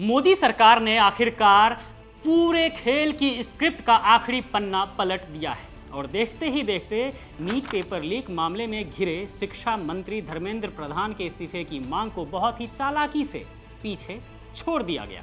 मोदी सरकार ने आखिरकार पूरे खेल की स्क्रिप्ट का आखिरी पन्ना पलट दिया है और देखते ही देखते नीट पेपर लीक मामले में घिरे शिक्षा मंत्री धर्मेंद्र प्रधान के इस्तीफे की मांग को बहुत ही चालाकी से पीछे छोड़ दिया गया।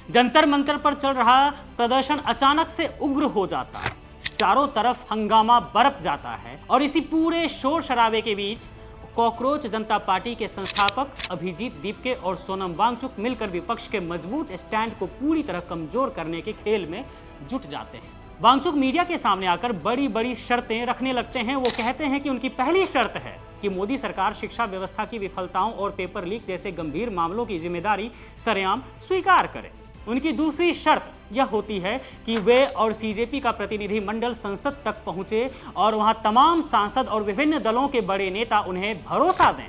जंतर मंतर पर चल रहा प्रदर्शन अचानक से उग्र हो जाता है, चारों तरफ हंगामा बरप जाता है और इसी पूरे शोर शराबे के बीच कॉकरोच जनता पार्टी के संस्थापक अभिजीत दीपके और सोनम वांगचुक मिलकर विपक्ष के मजबूत स्टैंड को पूरी तरह कमजोर करने के खेल में जुट जाते हैं। वांगचुक मीडिया के सामने आकर बड़ी बड़ी शर्तें रखने लगते हैं। वो कहते हैं कि उनकी पहली शर्त है कि मोदी सरकार शिक्षा व्यवस्था की विफलताओं और पेपर लीक जैसे गंभीर मामलों की जिम्मेदारी सरेआम स्वीकार करे। उनकी दूसरी शर्त यह होती है कि वे और सीजेपी का प्रतिनिधि मंडल संसद तक पहुंचे और वहां तमाम सांसद और विभिन्न दलों के बड़े नेता उन्हें भरोसा दें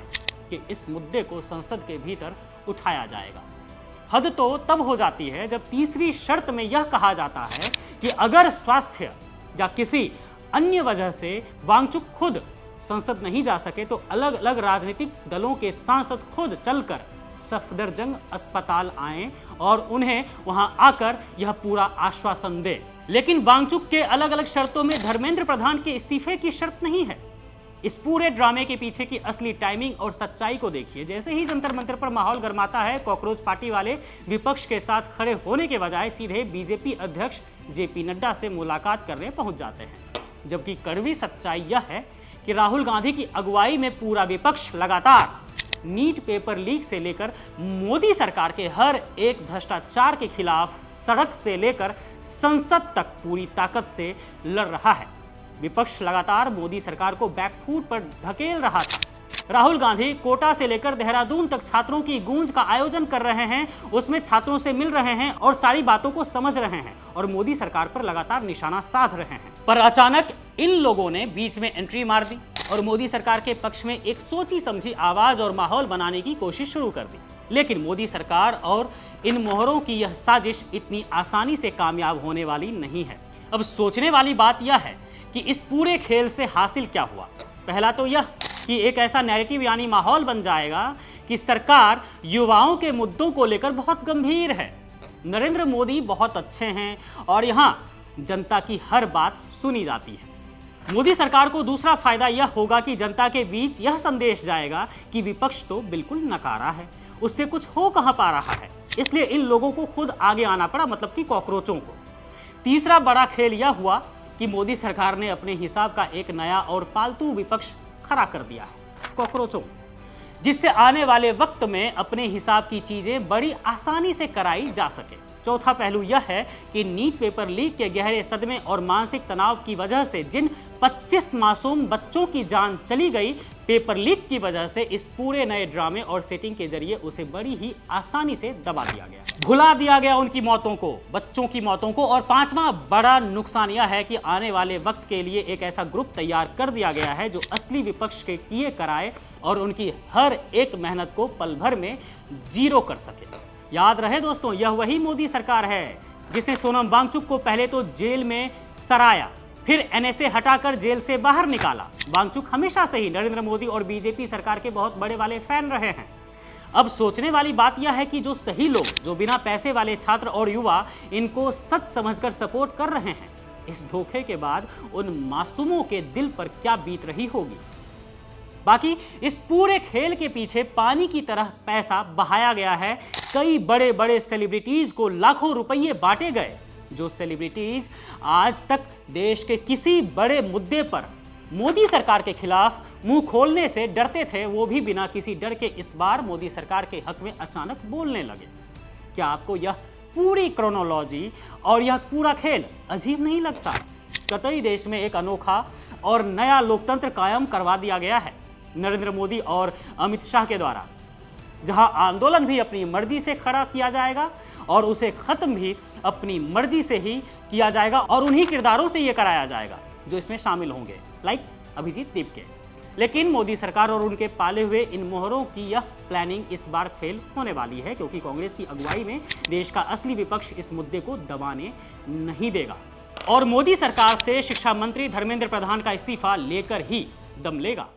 कि इस मुद्दे को संसद के भीतर उठाया जाएगा। हद तो तब हो जाती है जब तीसरी शर्त में यह कहा जाता है कि अगर स्वास्थ्य या किसी अन्य वजह से वांगचुक खुद संसद नहीं जा सके तो अलग अलग राजनीतिक दलों के सांसद खुद चलकर सफदरजंग अस्पताल आएं और उन्हें वहां आकर यह पूरा आश्वासन दे। लेकिन वांगचुक के अलग अलग शर्तों में धर्मेंद्र प्रधान के इस्तीफे की शर्त नहीं है। इस पूरे ड्रामे के पीछे की असली टाइमिंग और सच्चाई को देखिए। जैसे ही जंतर मंतर पर माहौल गर्माता है, कॉकरोच पार्टी वाले विपक्ष के साथ खड़े होने के बजाय सीधे बीजेपी अध्यक्ष जेपी नड्डा से मुलाकात करने पहुंच जाते हैं। जबकि कड़वी सच्चाई यह है कि राहुल गांधी की अगुवाई में पूरा विपक्ष लगातार नीट पेपर लीक से लेकर मोदी सरकार के हर एक भ्रष्टाचार के खिलाफ सड़क से लेकर संसद तक पूरी ताकत से लड़ रहा है। विपक्ष लगातार मोदी सरकार को बैकफुट पर धकेल रहा था। राहुल गांधी कोटा से लेकर देहरादून तक छात्रों की गूंज का आयोजन कर रहे हैं, उसमें छात्रों से मिल रहे हैं और सारी बातों को समझ रहे हैं और मोदी सरकार पर लगातार निशाना साध रहे हैं। पर अचानक इन लोगों ने बीच में एंट्री मार दी और मोदी सरकार के पक्ष में एक सोची समझी आवाज और माहौल बनाने की कोशिश शुरू कर दी। लेकिन मोदी सरकार और इन मोहरों की यह साजिश इतनी आसानी से कामयाब होने वाली नहीं है। अब सोचने वाली बात यह है कि इस पूरे खेल से हासिल क्या हुआ। पहला तो यह कि एक ऐसा नैरेटिव यानी माहौल बन जाएगा कि सरकार युवाओं के मुद्दों को लेकर बहुत गंभीर है, नरेंद्र मोदी बहुत अच्छे हैं और यहाँ जनता की हर बात सुनी जाती है। मोदी सरकार को दूसरा फायदा यह होगा कि जनता के बीच यह संदेश जाएगा कि विपक्ष तो बिल्कुल नकारा है, उससे कुछ हो कहां पा रहा है। इसलिए इन लोगों को खुद आगे आना पड़ा, मतलब कि कॉकरोचों को। तीसरा बड़ा खेल यह हुआ कि मोदी सरकार ने अपने हिसाब का एक नया और पालतू विपक्ष खड़ा कर दिया है, कॉकरोचों, जिससे आने वाले वक्त में अपने हिसाब की चीजें बड़ी आसानी से कराई जा सके। चौथा पहलू यह है कि नीट पेपर लीक के गहरे सदमे और मानसिक तनाव की वजह से जिन 25 मासूम बच्चों की जान चली गई, पेपर लीक की वजह से इस पूरे नए ड्रामे और सेटिंग के जरिए उसे बड़ी ही आसानी से दबा दिया गया, भुला दिया गया उनकी मौतों को, बच्चों की मौतों को। और पांचवा बड़ा नुकसान यह है कि आने वाले वक्त के लिए एक ऐसा ग्रुप तैयार कर दिया गया है जो असली विपक्ष के किए कराए और उनकी हर एक मेहनत को पल भर में जीरो कर सके। याद रहे दोस्तों, यह वही मोदी सरकार है जिसने सोनम वांगचुक को पहले तो जेल में सराया, फिर एनएसए हटाकर जेल से बाहर निकाला। वांगचुक हमेशा से ही नरेंद्र मोदी और बीजेपी सरकार के बहुत बड़े वाले फैन रहे हैं। अब सोचने वाली बात यह है कि जो सही लोग, जो बिना पैसे वाले छात्र और युवा इनको सच समझकर सपोर्ट कर रहे हैं, इस धोखे के बाद उन मासूमों के दिल पर क्या बीत रही होगी। बाकी इस पूरे खेल के पीछे पानी की तरह पैसा बहाया गया है। कई बड़े बड़े सेलिब्रिटीज को लाखों रुपये बांटे गए, जो सेलिब्रिटीज आज तक देश के किसी बड़े मुद्दे पर मोदी सरकार के खिलाफ मुंह खोलने से डरते थे, वो भी बिना किसी डर के इस बार मोदी सरकार के हक में अचानक बोलने लगे। क्या आपको यह पूरी क्रोनोलॉजी और यह पूरा खेल अजीब नहीं लगता? कतई देश में एक अनोखा और नया लोकतंत्र कायम करवा दिया गया है नरेंद्र मोदी और अमित शाह के द्वारा, जहां आंदोलन भी अपनी मर्जी से खड़ा किया जाएगा और उसे खत्म भी अपनी मर्जी से ही किया जाएगा और उन्हीं किरदारों से यह कराया जाएगा जो इसमें शामिल होंगे, लाइक अभिजीत दीपके। लेकिन मोदी सरकार और उनके पाले हुए इन मोहरों की यह प्लानिंग इस बार फेल होने वाली है, क्योंकि कांग्रेस की अगुवाई में देश का असली विपक्ष इस मुद्दे को दबाने नहीं देगा और मोदी सरकार से शिक्षा मंत्री धर्मेंद्र प्रधान का इस्तीफा लेकर ही दम लेगा।